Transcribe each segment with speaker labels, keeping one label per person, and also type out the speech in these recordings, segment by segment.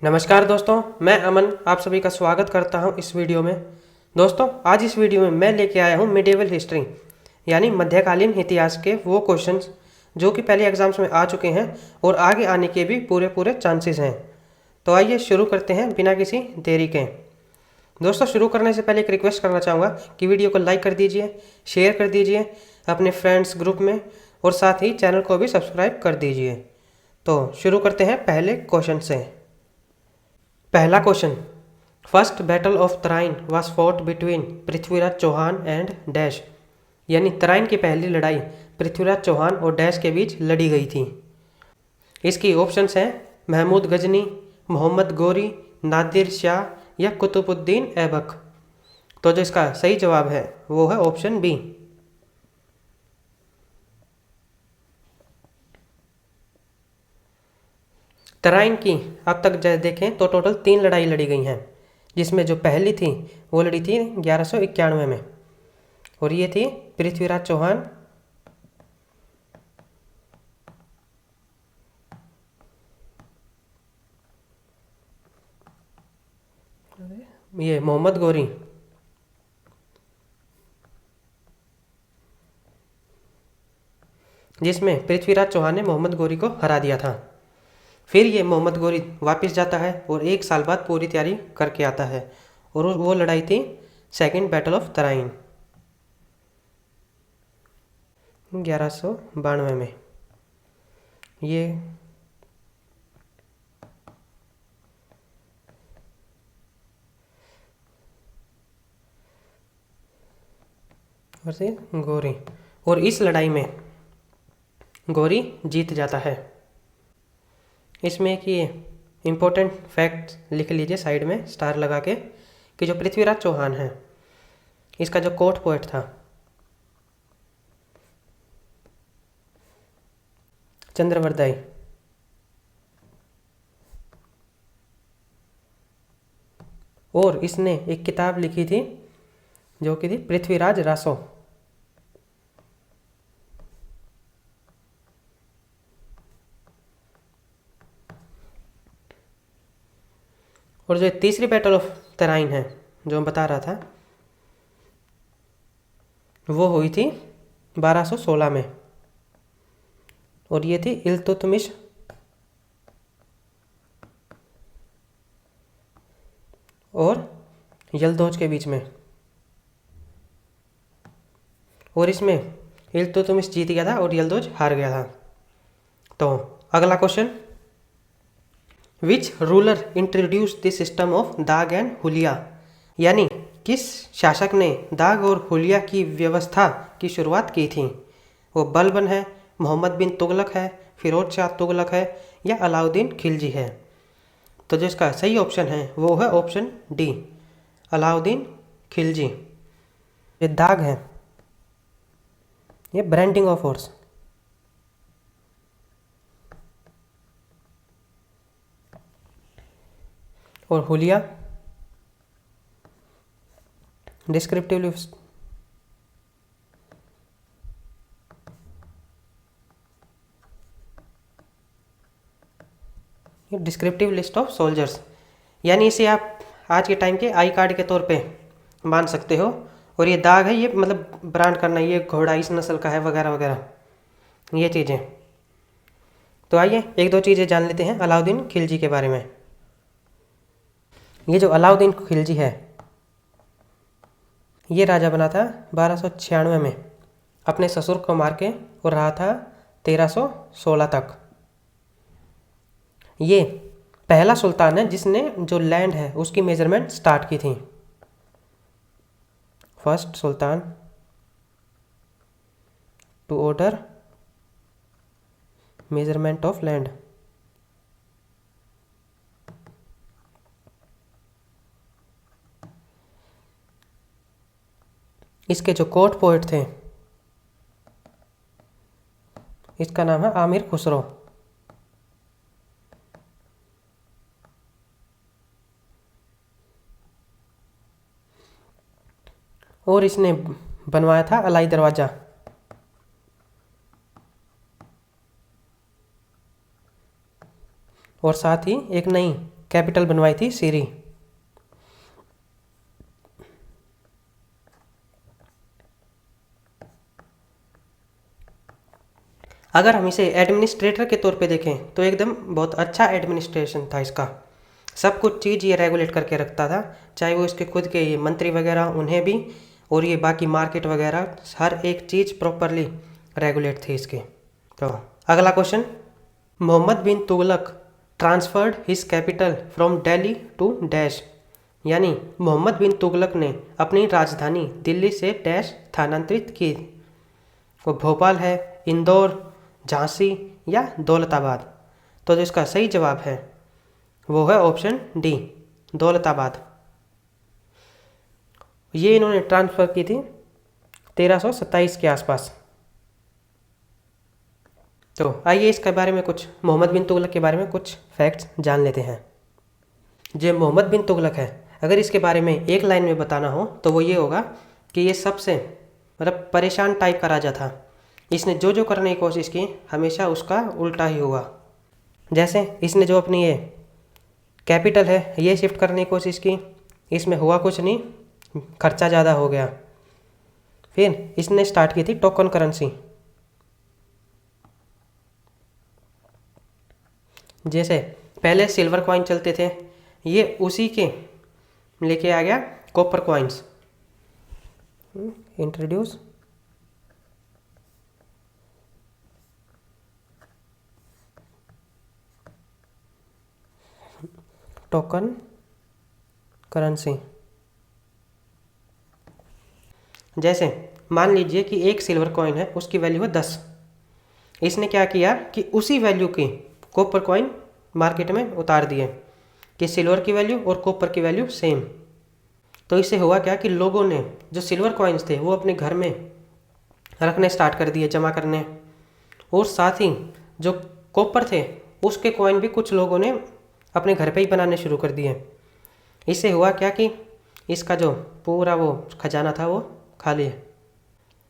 Speaker 1: नमस्कार दोस्तों, मैं अमन आप सभी का स्वागत करता हूं इस वीडियो में। दोस्तों, आज इस वीडियो में मैं लेके आया हूं मिडिवल हिस्ट्री यानी मध्यकालीन इतिहास के वो क्वेश्चंस जो कि पहले एग्जाम्स में आ चुके हैं और आगे आने के भी पूरे चांसेस हैं। तो आइए शुरू करते हैं बिना किसी देरी के। दोस्तों, शुरू करने से पहले एक रिक्वेस्ट करना चाहूँगा कि वीडियो को लाइक कर दीजिए, शेयर कर दीजिए अपने फ्रेंड्स ग्रुप में और साथ ही चैनल को भी सब्सक्राइब कर दीजिए। तो शुरू करते हैं पहले क्वेश्चन से। पहला question, first battle of Tarain was fought between Prithviraj Chauhan and dash, यानी तराइन की पहली लड़ाई पृथ्वीराज चौहान और डैश के बीच लड़ी गई थी। इसकी ऑप्शंस हैं महमूद गजनी, मोहम्मद गौरी, नादिर शाह या कुतुबुद्दीन ऐबक। तो जो इसका सही जवाब है वो है ऑप्शन बी। तराइन की अब तक देखें तो टोटल 3 लड़ाई लड़ी गई हैं, जिसमें जो पहली थी वो लड़ी थी 1191 में और ये थी पृथ्वीराज चौहान ये मोहम्मद गौरी जिसमें पृथ्वीराज चौहान ने मोहम्मद गौरी को हरा दिया था। फिर ये मोहम्मद गौरी वापस जाता है और 1 साल बाद पूरी तैयारी करके आता है और वो लड़ाई थी सेकंड बैटल ऑफ तराइन 1192 में। ये और से गौरी, और इस लड़ाई में गौरी जीत जाता है। इसमें कि इम्पोर्टेंट फैक्ट लिख लीजिए साइड में स्टार लगा के कि जो पृथ्वीराज चौहान है इसका जो कोर्ट पोएट था चंद्रवरदाई, और इसने एक किताब लिखी थी जो कि थी पृथ्वीराज रासो। और जो तीसरी बैटल ऑफ तराइन है जो मैं बता रहा था वो हुई थी 1216 में और ये थी इल्तुतमिश और यलदौज के बीच में, और इसमें इल्तुतमिश जीत गया था और यलदौज हार गया था। तो अगला question, which ruler introduce the system of दाग एंड हुलिया, यानी किस शासक ने दाग और हुलिया की व्यवस्था की शुरुआत की थी। वो बलबन है, मोहम्मद बिन तुगलक है, फिरोज शाह तुगलक है या अलाउद्दीन खिलजी है। तो जो इसका सही ऑप्शन है वो है ऑप्शन डी, अलाउद्दीन खिलजी। ये दाग है, ये ब्रांडिंग ऑफ हॉर्स। और हुलिया descriptive list, descriptive list of soldiers, यानी इसे आप आज के टाइम के आई कार्ड के तौर पे मान सकते हो। और ये दाग है, ये मतलब ब्रांड करना, ये घोड़ा इस नस्ल का है वगैरह वगैरह ये चीज़ें। तो आइए एक दो चीज़ें जान लेते हैं अलाउद्दीन खिलजी के बारे में। ये जो अलाउद्दीन खिलजी है ये राजा बना था 1296 में, अपने ससुर को मार के, और रहा था 1316 तक। ये पहला सुल्तान है जिसने जो लैंड है उसकी मेजरमेंट स्टार्ट की थी। First sultan to order measurement of land. इसके जो कोर्ट पोएट थे इसका नाम है आमिर खुसरो। और इसने बनवाया था अलाई दरवाज़ा। और साथ ही एक नई कैपिटल बनवाई थी सीरी। अगर हम इसे एडमिनिस्ट्रेटर के तौर पे देखें तो एकदम बहुत अच्छा एडमिनिस्ट्रेशन था इसका। सब कुछ चीज़ ये रेगुलेट करके रखता था, चाहे वो इसके खुद के ये मंत्री वगैरह उन्हें भी, और ये बाकी मार्केट वगैरह हर एक चीज़ प्रॉपरली रेगुलेट थी इसकी। तो अगला question, Mohammad bin Tughlaq transferred his capital from Delhi to dash, यानी मोहम्मद बिन तुगलक ने अपनी राजधानी दिल्ली से डैश स्थानांतरित की। वो भोपाल है, इंदौर, झांसी या दौलताबाद। तो जो इसका सही जवाब है वो है ऑप्शन डी, दौलताबाद। ये इन्होंने ट्रांसफ़र की थी 1327 के आसपास। तो आइए इसके बारे में कुछ, मोहम्मद बिन तुगलक के बारे में कुछ फैक्ट्स जान लेते हैं। जो मोहम्मद बिन तुगलक है, अगर इसके बारे में एक लाइन में बताना हो तो वो ये होगा कि ये सबसे मतलब परेशान टाइप का राजा था। इसने जो जो करने की कोशिश की हमेशा उसका उल्टा ही हुआ। जैसे इसने जो अपनी ये कैपिटल है ये शिफ्ट करने की कोशिश की, इसमें हुआ कुछ नहीं, खर्चा ज़्यादा हो गया। फिर इसने स्टार्ट की थी टोकन करेंसी। जैसे पहले सिल्वर कॉइन चलते थे, ये उसी के लेके आ गया copper coins, introduce token currency. जैसे मान लीजिए कि एक सिल्वर कॉइन है, उसकी वैल्यू है 10। इसने क्या किया कि उसी वैल्यू की कॉपर कॉइन मार्केट में उतार दिए कि सिल्वर की वैल्यू और कॉपर की वैल्यू सेम। तो इससे हुआ क्या कि लोगों ने जो सिल्वर कॉइन्स थे वो अपने घर में रखने स्टार्ट कर दिए, जमा करने, और साथ ही जो कॉपर थे उसके कॉइन भी कुछ लोगों ने अपने घर पे ही बनाने शुरू कर दिए। इससे हुआ क्या कि इसका जो पूरा वो खजाना था वो खाली है।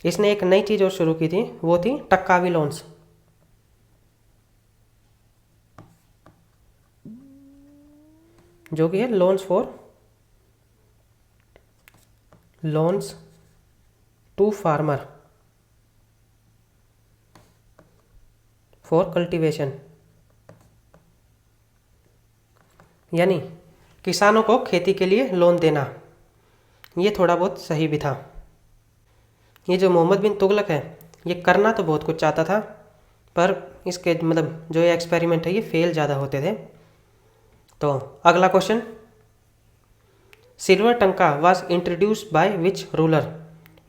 Speaker 1: इसने एक नई चीज़ और शुरू की थी, वो थी टक्कावी लोन्स। जो कि है loans to farmer for cultivation, यानी किसानों को खेती के लिए लोन देना। ये थोड़ा बहुत सही भी था। ये जो मोहम्मद बिन तुगलक है ये करना तो बहुत कुछ चाहता था, पर इसके मतलब जो ये एक्सपेरिमेंट है ये फेल ज़्यादा होते थे। तो अगला क्वेश्चन, सिल्वर टंका was introduced by which ruler,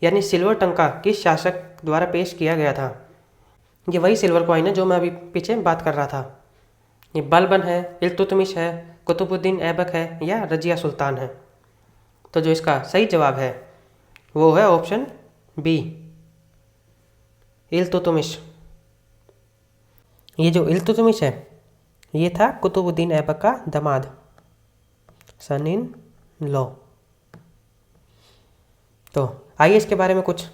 Speaker 1: यानी सिल्वर टंका किस शासक द्वारा पेश किया गया था। ये वही सिल्वर कॉइन है जो मैं अभी पीछे बात कर रहा था। ये बलबन है, इल्तुतमिश है, कुतुबुद्दीन ऐबक है या रजिया सुल्तान है। तो जो इसका सही जवाब है वो है ऑप्शन बी, इल्तुतमिश। ये जो इल्तुतमिश है ये था कुतुबुद्दीन ऐबक का दामाद, सन इन लॉ। तो आइए इसके बारे में कुछ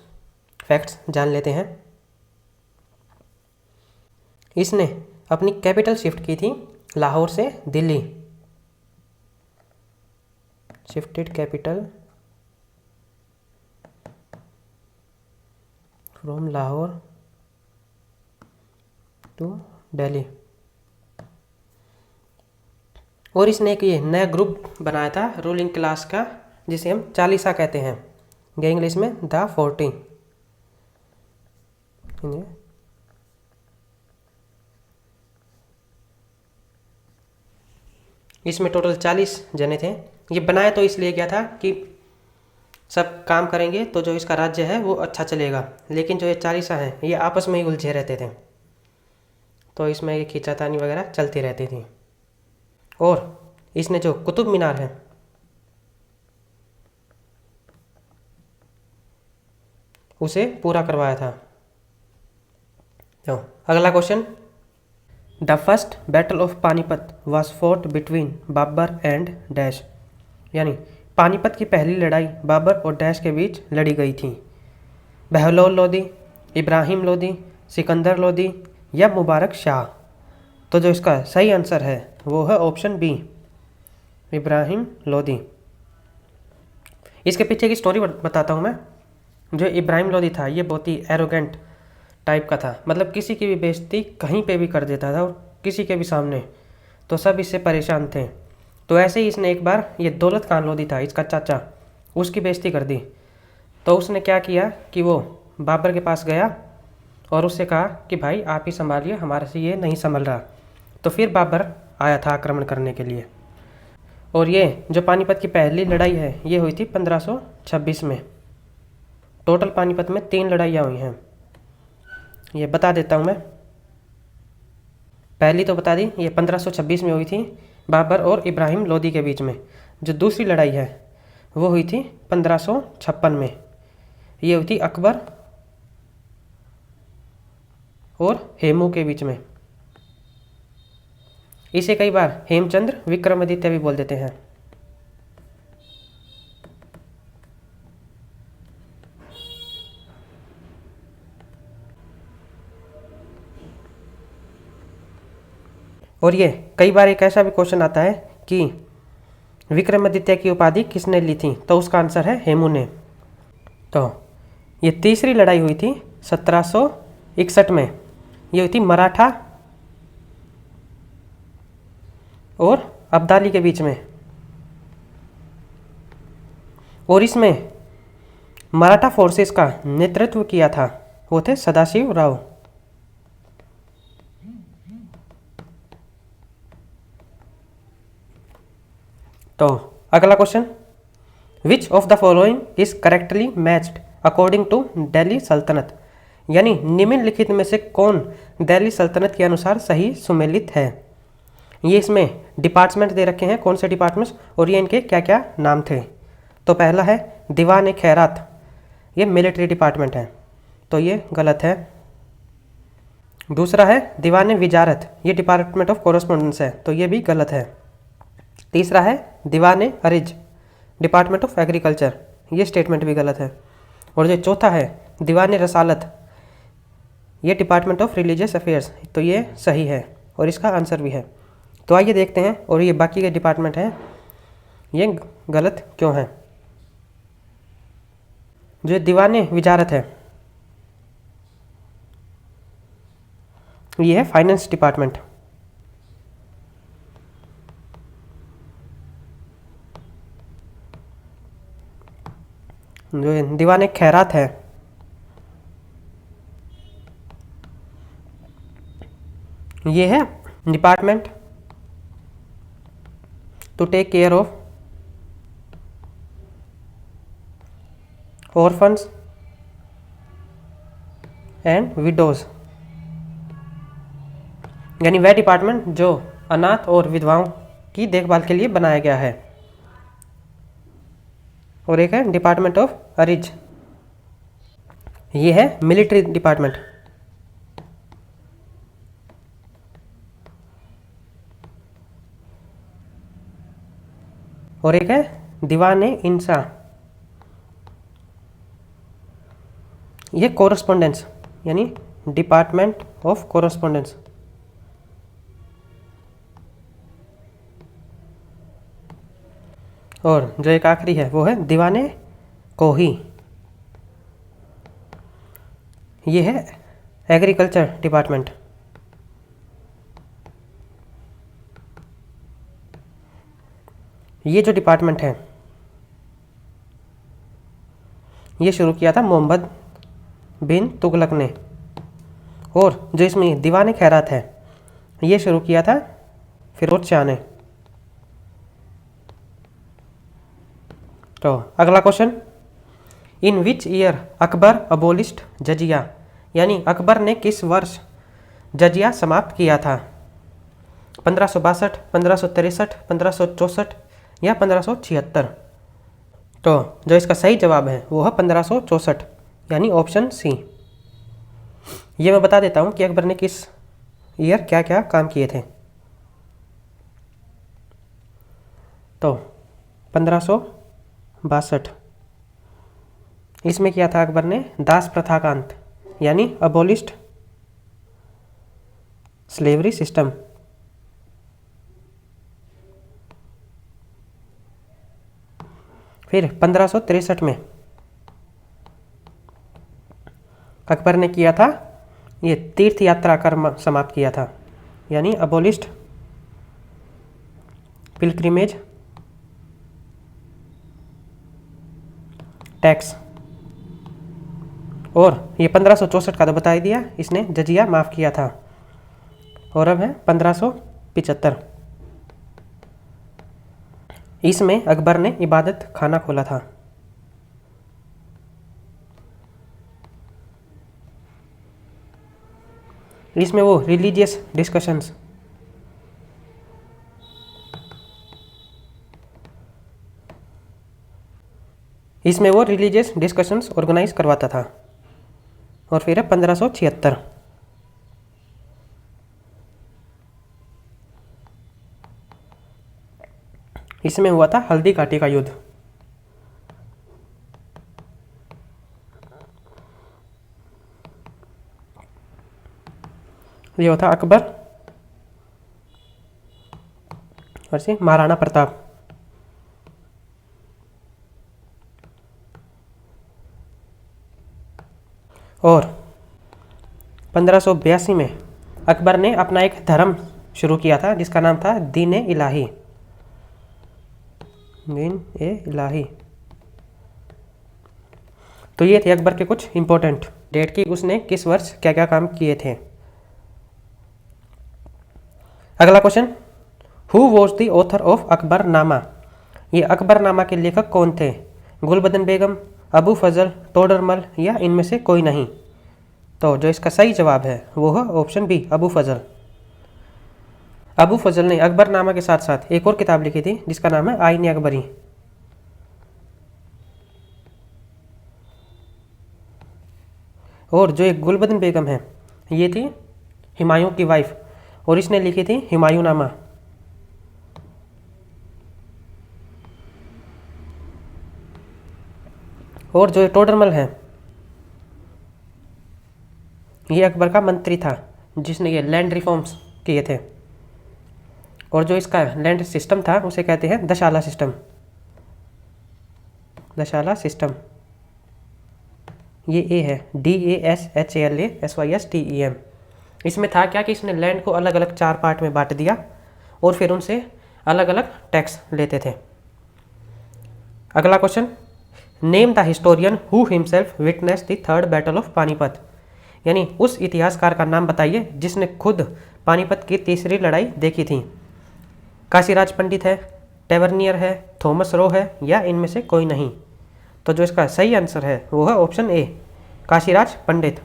Speaker 1: फैक्ट्स जान लेते हैं। इसने अपनी कैपिटल शिफ्ट की थी लाहौर से Delhi, shifted capital from Lahore to Delhi. और इसने एक ये नया ग्रुप बनाया था रूलिंग क्लास का, जिसे हम चालीसा कहते हैं, या इंग्लिश में द 40। इसमें टोटल 40 जने थे। ये बनाया तो इसलिए गया था कि सब काम करेंगे तो जो इसका राज्य है वो अच्छा चलेगा, लेकिन जो ये चालीसा हैं ये आपस में ही उलझे रहते थे, तो इसमें ये खींचातानी वगैरह चलती रहती थी। और इसने जो कुतुब मीनार है उसे पूरा करवाया था। तो अगला question, the first battle of Panipat was fought between Babur and dash, यानी पानीपत की पहली लड़ाई बाबर और डैश के बीच लड़ी गई थी। बहलोल लोदी, इब्राहिम लोदी, सिकंदर लोदी या मुबारक शाह। तो जो इसका सही आंसर है वो है ऑप्शन बी, इब्राहिम लोदी। इसके पीछे की स्टोरी बताता हूँ मैं। जो इब्राहिम लोदी था ये बहुत ही एरोगेंट टाइप का था, मतलब किसी की भी बेइज्जती कहीं पे भी कर देता था और किसी के भी सामने, तो सब इससे परेशान थे। तो ऐसे ही इसने एक बार, ये दौलत खान लोदी था इसका चाचा, उसकी बेइज्जती कर दी। तो उसने क्या किया कि वो बाबर के पास गया और उससे कहा कि भाई आप ही संभालिए, हमारे से ये नहीं संभल रहा। तो फिर बाबर आया था आक्रमण करने के लिए। और ये जो पानीपत की पहली लड़ाई है ये हुई थी 1526 में। टोटल पानीपत में 3 लड़ाइयाँ हुई हैं, ये बता देता हूँ मैं। पहली तो बता दी, ये 1526 में हुई थी बाबर और इब्राहिम लोदी के बीच में। जो दूसरी लड़ाई है वो हुई थी 1556 में, ये हुई थी अकबर और हेमू के बीच में। इसे कई बार हेमचंद्र विक्रमादित्य भी बोल देते हैं। और ये कई बार एक ऐसा भी क्वेश्चन आता है कि विक्रमादित्य की उपाधि किसने ली थी, तो उसका आंसर है हेमू ने। तो ये तीसरी लड़ाई हुई थी 1761 में, ये हुई थी मराठा और अब्दाली के बीच में। और इसमें मराठा फोर्सेस का नेतृत्व किया था वो थे सदाशिव राव। तो अगला question, which of the following is correctly matched according to Delhi Sultanate, यानी निम्नलिखित में से कौन दिल्ली सल्तनत के अनुसार सही सुमेलित है। ये इसमें डिपार्टमेंट दे रखे हैं, कौन से डिपार्टमेंट्स और ये इनके क्या क्या नाम थे। तो पहला है दीवान खैरात, ये मिलिट्री डिपार्टमेंट है, तो ये गलत है। दूसरा है दीवान विजारत, ये डिपार्टमेंट ऑफ कोरस्पोंडेंस है, तो ये भी गलत है। तीसरा है दीवान अरिज, डिपार्टमेंट ऑफ एग्रीकल्चर, ये स्टेटमेंट भी गलत है। और जो चौथा है दीवान रसालत, ये डिपार्टमेंट ऑफ रिलीजियस अफेयर्स, तो ये सही है और इसका आंसर भी है। तो आइए देखते हैं और ये बाकी के डिपार्टमेंट हैं ये गलत क्यों हैं। जो दीवान विजारत है ये है फाइनेंस डिपार्टमेंट। जो दीवान खैरात है ये है department to take care of orphans and widows, यानी वह डिपार्टमेंट जो अनाथ और विधवाओं की देखभाल के लिए बनाया गया है। और एक है डिपार्टमेंट ऑफ अरिज, ये है मिलिट्री डिपार्टमेंट। और एक है दीवान इंसा, ये कोरस्पोंडेंस, यानी डिपार्टमेंट ऑफ कोरस्पोंडेंस। और जो एक आखिरी है वो है दीवाने कोही, ये है एग्रीकल्चर डिपार्टमेंट। ये जो डिपार्टमेंट है ये शुरू किया था मोहम्मद बिन तुगलक ने, और जो इसमें दीवान खैरात है ये शुरू किया था फिरोज शाह ने। तो अगला question, in which year Akbar abolished jizya, यानी अकबर ने किस वर्ष जजिया समाप्त किया था। 1562, 1563, 1564 या 1576। तो जो इसका सही जवाब है वो है 1564, यानी ऑप्शन सी। ये मैं बता देता हूँ कि अकबर ने किस ईयर क्या क्या काम किए थे। तो 1562 इसमें किया था अकबर ने दास प्रथा का अंत, यानी अबोलिश्ड स्लेवरी सिस्टम। फिर 1563 में अकबर ने किया था ये तीर्थ यात्रा कर समाप्त किया था, यानी अबोलिश्ड पिलग्रिमेज टैक्स। और ये 1564 का तो बता ही दिया, इसने जजिया माफ़ किया था। और अब है 1575, इसमें अकबर ने इबादत खाना खोला था। इसमें वो रिलीजियस डिस्कशंस, ऑर्गेनाइज करवाता था। और फिर है 1576, इसमें हुआ था हल्दी घाटी का युद्ध। ये होता अकबर और से महाराणा प्रताप। और 1582 में अकबर ने अपना एक धर्म शुरू किया था जिसका नाम था दीन-ए इलाही। तो ये थे अकबर के कुछ इंपॉर्टेंट डेट की उसने किस वर्ष क्या क्या काम किए थे। अगला question, who was the author of Akbarnama? ये अकबरनामा के लेखक कौन थे? गुलबदन बेगम, अबू फजल, तोडरमल या इनमें से कोई नहीं? तो जो इसका सही जवाब है वो है ऑप्शन बी, अबू फजल। अबू फजल ने अकबरनामा के साथ साथ एक और किताब लिखी थी जिसका नाम है आईन अकबरी। और जो एक गुलबदन बेगम है ये थी हुमायूं की वाइफ और इसने लिखी थी हुमायूंनामा। और जो टोडरमल है ये अकबर का मंत्री था जिसने ये लैंड रिफॉर्म्स किए थे। और जो इसका लैंड सिस्टम था उसे कहते हैं दशाला सिस्टम। ये ए है, DASHALASYSTEM। इसमें था क्या कि इसने लैंड को अलग अलग 4 पार्ट में बांट दिया और फिर उनसे अलग अलग टैक्स लेते थे। अगला question, name the historian who himself witness the third battle of Panipat. यानी उस इतिहासकार का नाम बताइए जिसने खुद पानीपत की तीसरी लड़ाई देखी थी। काशीराज पंडित है, टेवर्नियर है, थॉमस रो है या इनमें से कोई नहीं? तो जो इसका सही आंसर है वो है ऑप्शन ए, काशीराज पंडित।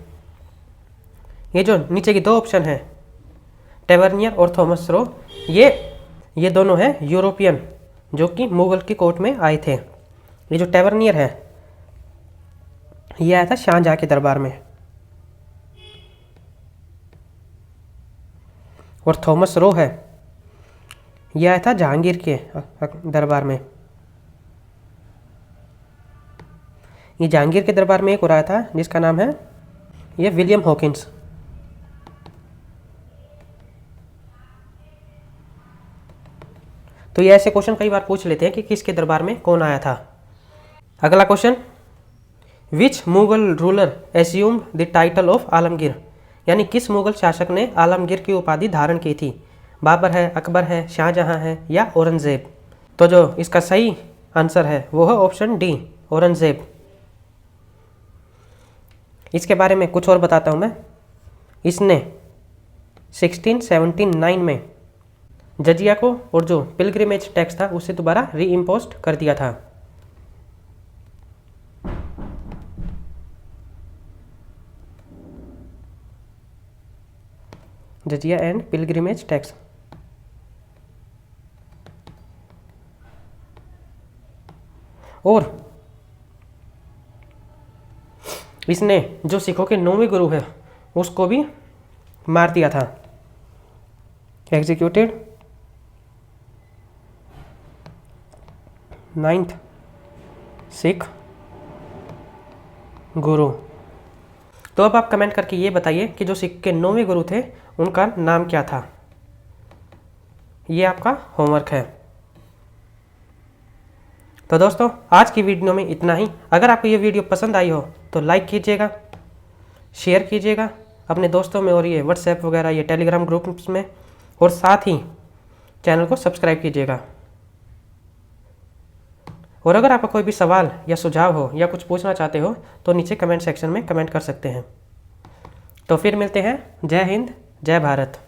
Speaker 1: ये जो नीचे की 2 ऑप्शन है टेवर्नियर और थॉमस रो, ये दोनों हैं यूरोपियन जो कि मुगल की कोर्ट में आए थे। ये जो टेवर्नियर है ये आया था शाहजहां के दरबार में और थॉमस रो है ये आया था जहांगीर के दरबार में। ये जहांगीर के दरबार में एक और आया था जिसका नाम है ये विलियम हॉकिंस। तो ये ऐसे क्वेश्चन कई बार पूछ लेते हैं कि किसके दरबार में कौन आया था। अगला question, which Mughal ruler assumed the title of Alamgir? यानी किस मुगल शासक ने आलमगीर की उपाधि धारण की थी? बाबर है, अकबर है, शाहजहां है या औरंगजेब? तो जो इसका सही आंसर है वो है ऑप्शन डी, औरंगजेब। इसके बारे में कुछ और बताता हूँ मैं। इसने 1679 में जजिया को और जो पिलग्रिमेज टैक्स था उसे दोबारा रीइम्पोस्ट कर दिया था। जजिया एंड पिलग्रिमेज टैक्स। और इसने जो सिखों के 9वें गुरु है उसको भी मार दिया था, एग्जीक्यूटेड 9th सिख गुरु। तो अब आप कमेंट करके ये बताइए कि जो सिख के 9वें गुरु थे उनका नाम क्या था। ये आपका होमवर्क है। तो दोस्तों आज की वीडियो में इतना ही। अगर आपको ये वीडियो पसंद आई हो तो लाइक कीजिएगा, शेयर कीजिएगा अपने दोस्तों में और ये व्हाट्सएप वगैरह ये टेलीग्राम ग्रुप्स में, और साथ ही चैनल को सब्सक्राइब कीजिएगा। और अगर आपका कोई भी सवाल या सुझाव हो या कुछ पूछना चाहते हो तो नीचे कमेंट सेक्शन में कमेंट कर सकते हैं। तो फिर मिलते हैं। जय हिंद, जय भारत।